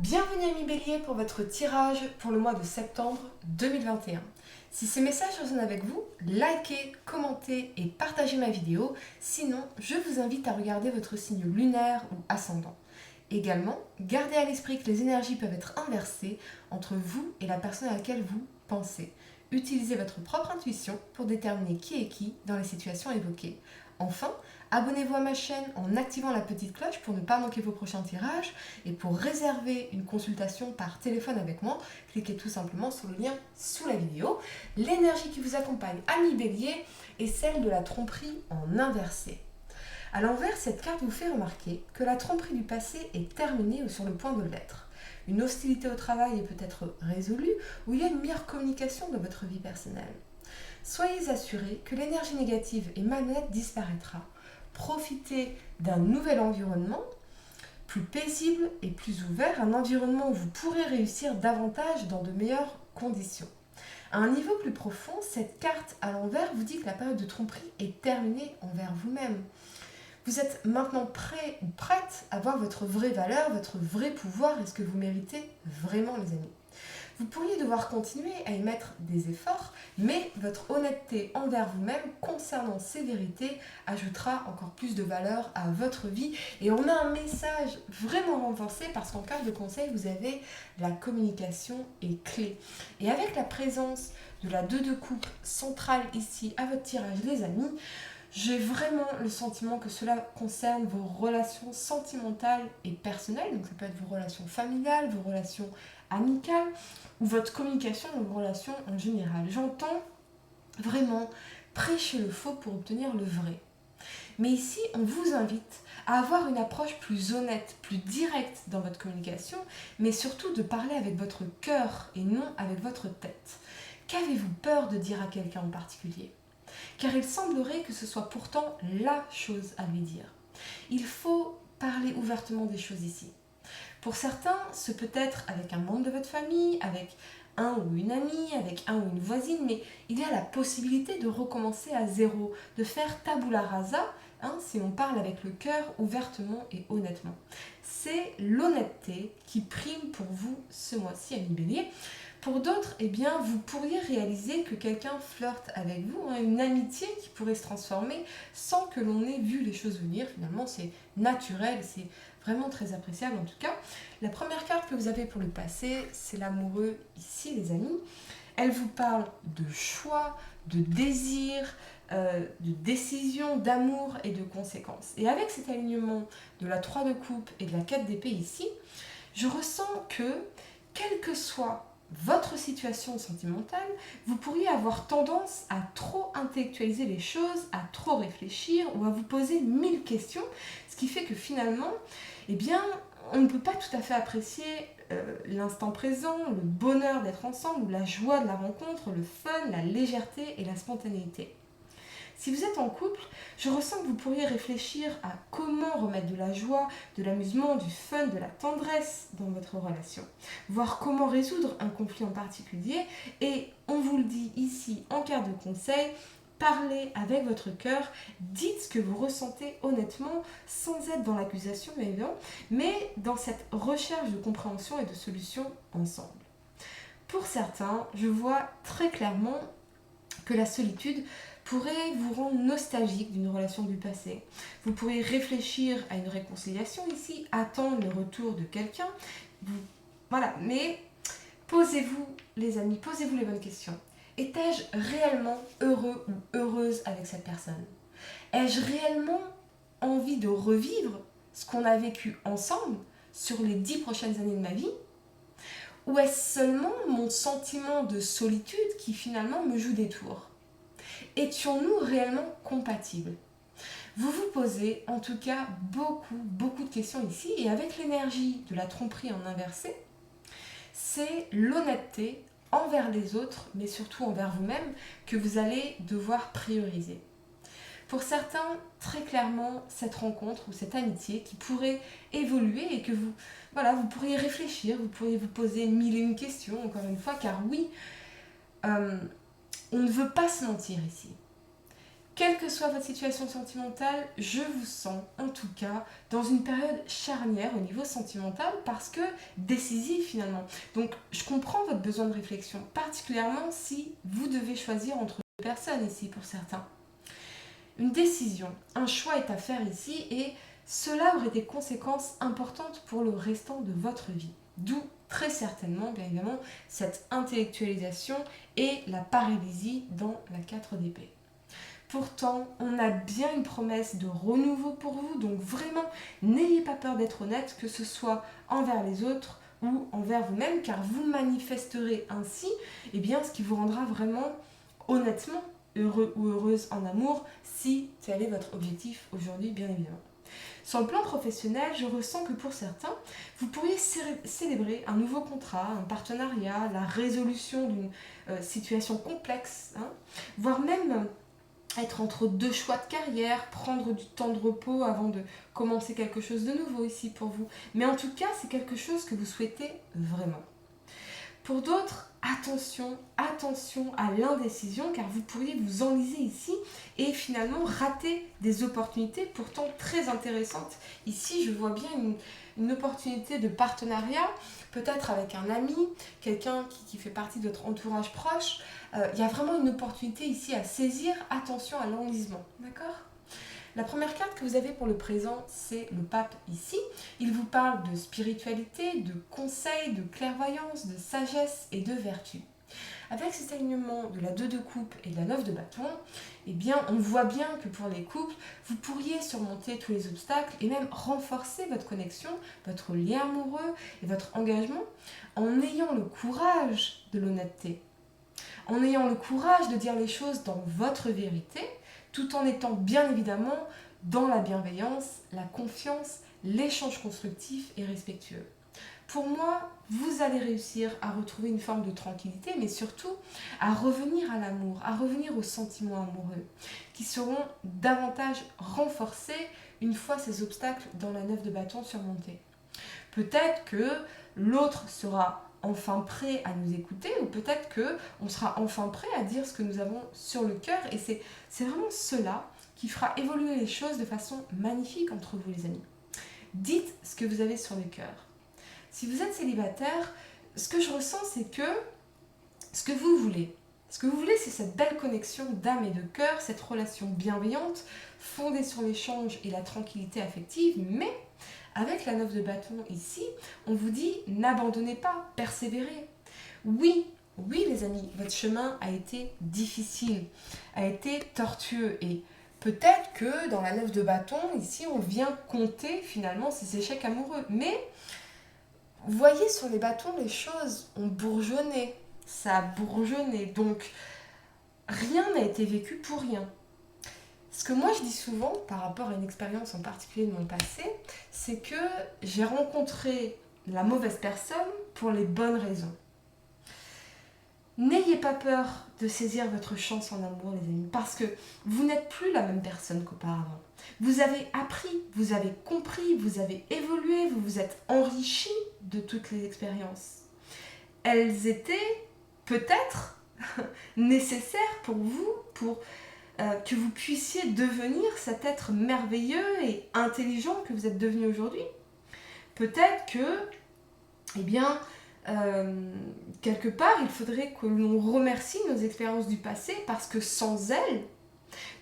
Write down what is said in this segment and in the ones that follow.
Bienvenue amis Bélier pour votre tirage pour le mois de septembre 2021. Si ce message résonne avec vous, likez, commentez et partagez ma vidéo. Sinon, je vous invite à regarder votre signe lunaire ou ascendant. Également, gardez à l'esprit que les énergies peuvent être inversées entre vous et la personne à laquelle vous pensez. Utilisez votre propre intuition pour déterminer qui est qui dans les situations évoquées. Enfin, abonnez-vous à ma chaîne en activant la petite cloche pour ne pas manquer vos prochains tirages. Et pour réserver une consultation par téléphone avec moi, cliquez tout simplement sur le lien sous la vidéo. L'énergie qui vous accompagne, amis Bélier, est celle de la tromperie en inversé. À l'envers, cette carte vous fait remarquer que la tromperie du passé est terminée ou sur le point de l'être. Une hostilité au travail est peut-être résolue ou il y a une meilleure communication dans votre vie personnelle. Soyez assurés que l'énergie négative et malhonnête disparaîtra. Profitez d'un nouvel environnement, plus paisible et plus ouvert, un environnement où vous pourrez réussir davantage dans de meilleures conditions. À un niveau plus profond, cette carte à l'envers vous dit que la période de tromperie est terminée envers vous-même. Vous êtes maintenant prêt ou prête à voir votre vraie valeur, votre vrai pouvoir et ce que vous méritez vraiment, les amis. Vous pourriez devoir continuer à y mettre des efforts, mais votre honnêteté envers vous-même concernant ces vérités ajoutera encore plus de valeur à votre vie. Et on a un message vraiment renforcé parce qu'en carte de conseil, vous avez la communication est clé. Et avec la présence de la 2 de coupe centrale ici à votre tirage, les amis, j'ai vraiment le sentiment que cela concerne vos relations sentimentales et personnelles. Donc ça peut être vos relations familiales, vos relations amicales ou votre communication ou vos relations en général. J'entends vraiment prêcher le faux pour obtenir le vrai. Mais ici, on vous invite à avoir une approche plus honnête, plus directe dans votre communication, mais surtout de parler avec votre cœur et non avec votre tête. Qu'avez-vous peur de dire à quelqu'un en particulier ? Car il semblerait que ce soit pourtant la chose à lui dire. Il faut parler ouvertement des choses ici. Pour certains, ce peut être avec un membre de votre famille, avec un ou une amie, avec un ou une voisine, mais il y a la possibilité de recommencer à zéro, de faire tabula rasa, si on parle avec le cœur ouvertement et honnêtement. C'est l'honnêteté qui prime pour vous ce mois-ci, amis Bélier. Pour d'autres, vous pourriez réaliser que quelqu'un flirte avec vous, une amitié qui pourrait se transformer sans que l'on ait vu les choses venir. Finalement, c'est naturel, c'est vraiment très appréciable en tout cas. La première carte que vous avez pour le passé, c'est l'amoureux ici, les amis. Elle vous parle de choix, de désir, de décision, d'amour et de conséquences. Et avec cet alignement de la 3 de coupe et de la 4 d'épée ici, je ressens que, quel que soit votre situation sentimentale, vous pourriez avoir tendance à trop intellectualiser les choses, à trop réfléchir ou à vous poser 1000 questions, ce qui fait que finalement, on ne peut pas tout à fait apprécier l'instant présent, le bonheur d'être ensemble ou la joie de la rencontre, le fun, la légèreté et la spontanéité. Si vous êtes en couple, je ressens que vous pourriez réfléchir à comment remettre de la joie, de l'amusement, du fun, de la tendresse dans votre relation. Voir comment résoudre un conflit en particulier. Et on vous le dit ici en carte de conseil, parlez avec votre cœur, dites ce que vous ressentez honnêtement, sans être dans l'accusation évidemment, mais dans cette recherche de compréhension et de solutions ensemble. Pour certains, je vois très clairement que la solitude pourrait vous rendre nostalgique d'une relation du passé. Vous pourriez réfléchir à une réconciliation ici, attendre le retour de quelqu'un. Voilà, mais posez-vous les amis, posez-vous les bonnes questions. Étais-je réellement heureux ou heureuse avec cette personne ? Ai-je réellement envie de revivre ce qu'on a vécu ensemble sur les 10 prochaines années de ma vie ? Ou est-ce seulement mon sentiment de solitude qui finalement me joue des tours ? Étions-nous réellement compatibles ? Vous vous posez en tout cas beaucoup de questions ici, et avec l'énergie de la tromperie en inversé, c'est l'honnêteté envers les autres, mais surtout envers vous-même, que vous allez devoir prioriser. Pour certains, très clairement, cette rencontre ou cette amitié qui pourrait évoluer et que vous pourriez réfléchir, vous pourriez vous poser 1001 questions, encore une fois, car oui, on ne veut pas se mentir ici. Quelle que soit votre situation sentimentale, je vous sens en tout cas dans une période charnière au niveau sentimental parce que décisive finalement. Donc je comprends votre besoin de réflexion, particulièrement si vous devez choisir entre deux personnes ici pour certains. Une décision, un choix est à faire ici et cela aurait des conséquences importantes pour le restant de votre vie. D'où très certainement, bien évidemment, cette intellectualisation et la paralysie dans la 4 d'épée. Pourtant, on a bien une promesse de renouveau pour vous, donc vraiment, n'ayez pas peur d'être honnête, que ce soit envers les autres ou envers vous-même, car vous manifesterez ainsi ce qui vous rendra vraiment honnêtement heureux ou heureuse en amour, si tel est votre objectif aujourd'hui, bien évidemment. Sur le plan professionnel, je ressens que pour certains, vous pourriez célébrer un nouveau contrat, un partenariat, la résolution d'une situation complexe, voire même être entre deux choix de carrière, prendre du temps de repos avant de commencer quelque chose de nouveau ici pour vous. Mais en tout cas, c'est quelque chose que vous souhaitez vraiment. Pour d'autres, attention à l'indécision car vous pourriez vous enliser ici et finalement rater des opportunités pourtant très intéressantes. Ici, je vois bien une opportunité de partenariat, peut-être avec un ami, quelqu'un qui fait partie de votre entourage proche. Il y a vraiment une opportunité ici à saisir. Attention à l'enlisement, d'accord ? La première carte que vous avez pour le présent, c'est le pape ici. Il vous parle de spiritualité, de conseils, de clairvoyance, de sagesse et de vertu. Avec cet alignement de la 2 de coupe et de la 9 de bâton, on voit bien que pour les couples, vous pourriez surmonter tous les obstacles et même renforcer votre connexion, votre lien amoureux et votre engagement en ayant le courage de l'honnêteté, en ayant le courage de dire les choses dans votre vérité, tout en étant bien évidemment dans la bienveillance, la confiance, l'échange constructif et respectueux. Pour moi, vous allez réussir à retrouver une forme de tranquillité, mais surtout à revenir à l'amour, à revenir aux sentiments amoureux, qui seront davantage renforcés une fois ces obstacles dans la 9 de bâton surmontés. Peut-être que l'autre sera enfin prêt à nous écouter, ou peut-être qu'on sera enfin prêt à dire ce que nous avons sur le cœur, et c'est vraiment cela qui fera évoluer les choses de façon magnifique entre vous les amis. Dites ce que vous avez sur le cœur. Si vous êtes célibataire, ce que je ressens, c'est que ce que vous voulez, c'est cette belle connexion d'âme et de cœur, cette relation bienveillante, fondée sur l'échange et la tranquillité affective, mais avec la 9 de bâton ici, on vous dit n'abandonnez pas, persévérez. Oui les amis, votre chemin a été difficile, a été tortueux et peut-être que dans la 9 de bâton, ici, on vient compter finalement ces échecs amoureux. Mais voyez sur les bâtons, les choses ont bourgeonné, ça a bourgeonné, donc rien n'a été vécu pour rien. Ce que moi je dis souvent par rapport à une expérience en particulier de mon passé, c'est que j'ai rencontré la mauvaise personne pour les bonnes raisons. N'ayez pas peur de saisir votre chance en amour, les amis, parce que vous n'êtes plus la même personne qu'auparavant. Vous avez appris, vous avez compris, vous avez évolué, vous vous êtes enrichi de toutes les expériences. Elles étaient peut-être nécessaires pour vous, pour que vous puissiez devenir cet être merveilleux et intelligent que vous êtes devenu aujourd'hui. Peut-être que, quelque part, il faudrait que l'on remercie nos expériences du passé parce que sans elles,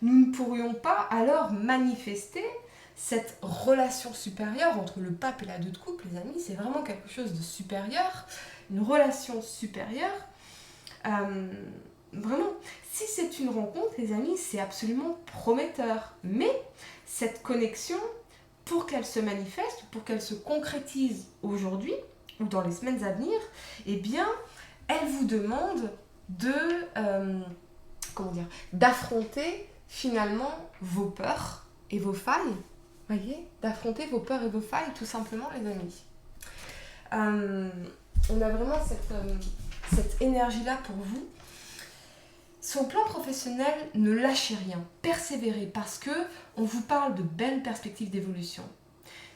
nous ne pourrions pas alors manifester cette relation supérieure entre le pape et la 2 de coupe, les amis. C'est vraiment quelque chose de supérieur, une relation supérieure. Vraiment, si c'est une rencontre, les amis, c'est absolument prometteur. Mais cette connexion, pour qu'elle se manifeste, pour qu'elle se concrétise aujourd'hui, ou dans les semaines à venir, elle vous demande d'affronter finalement vos peurs et vos failles. Voyez, d'affronter vos peurs et vos failles, tout simplement, les amis. On a vraiment cette énergie-là pour vous. Sur le plan professionnel, ne lâchez rien, persévérez parce que on vous parle de belles perspectives d'évolution.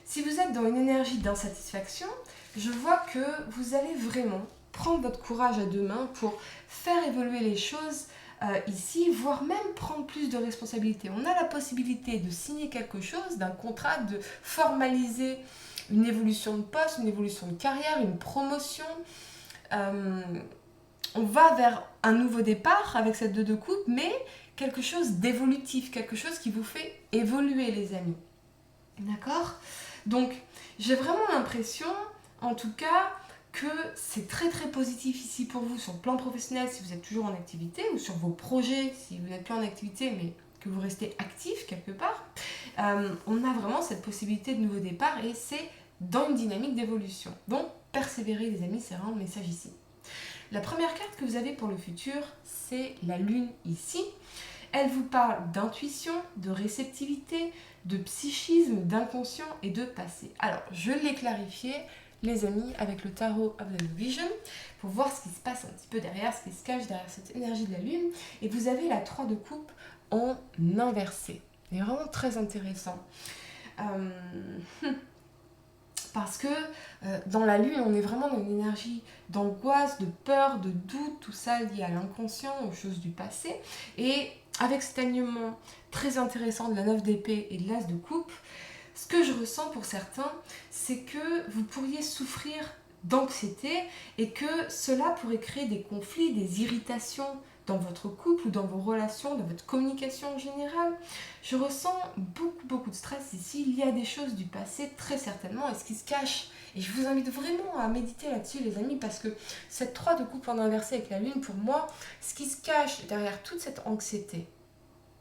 Si vous êtes dans une énergie d'insatisfaction, je vois que vous allez vraiment prendre votre courage à deux mains pour faire évoluer les choses ici, voire même prendre plus de responsabilités. On a la possibilité de signer quelque chose, d'un contrat, de formaliser une évolution de poste, une évolution de carrière, une promotion. On va vers un nouveau départ avec cette 2 de coupe, mais quelque chose d'évolutif, quelque chose qui vous fait évoluer, les amis. D'accord? Donc, j'ai vraiment l'impression, en tout cas, que c'est très très positif ici pour vous sur le plan professionnel si vous êtes toujours en activité, ou sur vos projets si vous n'êtes plus en activité mais que vous restez actif quelque part. On a vraiment cette possibilité de nouveau départ et c'est dans une dynamique d'évolution. Donc, persévérez les amis, c'est vraiment le message ici. La première carte que vous avez pour le futur, c'est la lune ici. Elle vous parle d'intuition, de réceptivité, de psychisme, d'inconscient et de passé. Alors, je l'ai clarifié, les amis, avec le tarot of the Vision, pour voir ce qui se passe un petit peu derrière, ce qui se cache derrière cette énergie de la lune. Et vous avez la 3 de coupe en inversé. C'est vraiment très intéressant. Parce que dans la lune, on est vraiment dans une énergie d'angoisse, de peur, de doute, tout ça lié à l'inconscient, aux choses du passé. Et avec cet alignement très intéressant de la 9 d'épée et de l'as de coupe, ce que je ressens pour certains, c'est que vous pourriez souffrir d'anxiété et que cela pourrait créer des conflits, des irritations dans votre couple ou dans vos relations, dans votre communication en général. Je ressens beaucoup de stress ici. Il y a des choses du passé, très certainement, et ce qui se cache. Et je vous invite vraiment à méditer là-dessus, les amis, parce que cette 3 de coupe en inversé avec la lune, pour moi, ce qui se cache derrière toute cette anxiété,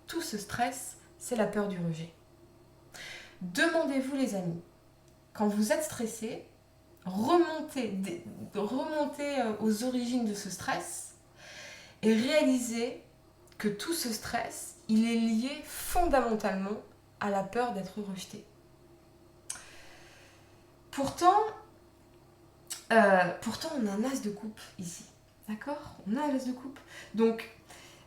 tout ce stress, c'est la peur du rejet. Demandez-vous, les amis, quand vous êtes stressé, remontez aux origines de ce stress et réalisez que tout ce stress, il est lié fondamentalement à la peur d'être rejeté. Pourtant, on a un as de coupe ici. D'accord? On a un as de coupe. Donc,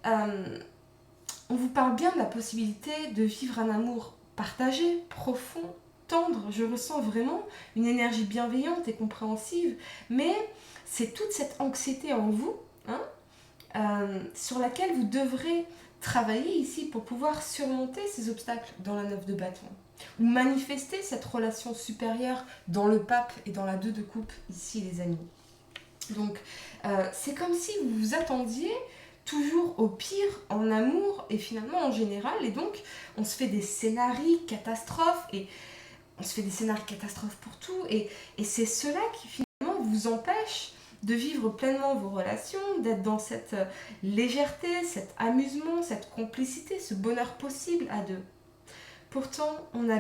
on vous parle bien de la possibilité de vivre un amour partagé, profond, tendre. Je ressens vraiment une énergie bienveillante et compréhensive. Mais c'est toute cette anxiété en vous, sur laquelle vous devrez travailler ici pour pouvoir surmonter ces obstacles dans la 9 de bâton. Ou manifester cette relation supérieure dans le pape et dans la 2 de coupe ici, les amis. Donc, c'est comme si vous vous attendiez toujours au pire en amour et finalement en général. Et donc, on se fait des scénarios catastrophes et on se fait des scénarios catastrophes pour tout. Et c'est cela qui finalement vous empêche de vivre pleinement vos relations, d'être dans cette légèreté, cet amusement, cette complicité, ce bonheur possible à deux. Pourtant, on a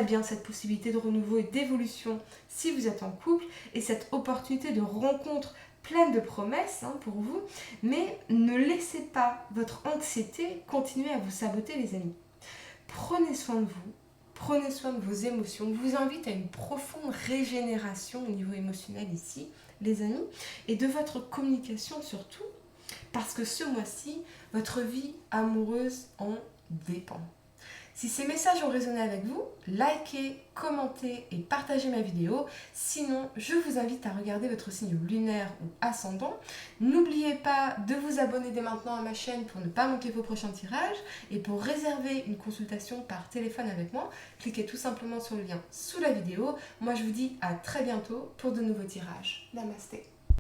bien cette possibilité de renouveau et d'évolution si vous êtes en couple et cette opportunité de rencontre pleine de promesses pour vous, mais ne laissez pas votre anxiété continuer à vous saboter, les amis. Prenez soin de vous, prenez soin de vos émotions. Je vous invite à une profonde régénération au niveau émotionnel ici, les amis, et de votre communication surtout, parce que ce mois-ci, votre vie amoureuse en dépend. Si ces messages ont résonné avec vous, likez, commentez et partagez ma vidéo. Sinon, je vous invite à regarder votre signe lunaire ou ascendant. N'oubliez pas de vous abonner dès maintenant à ma chaîne pour ne pas manquer vos prochains tirages. Et pour réserver une consultation par téléphone avec moi, cliquez tout simplement sur le lien sous la vidéo. Moi, je vous dis à très bientôt pour de nouveaux tirages. Namasté.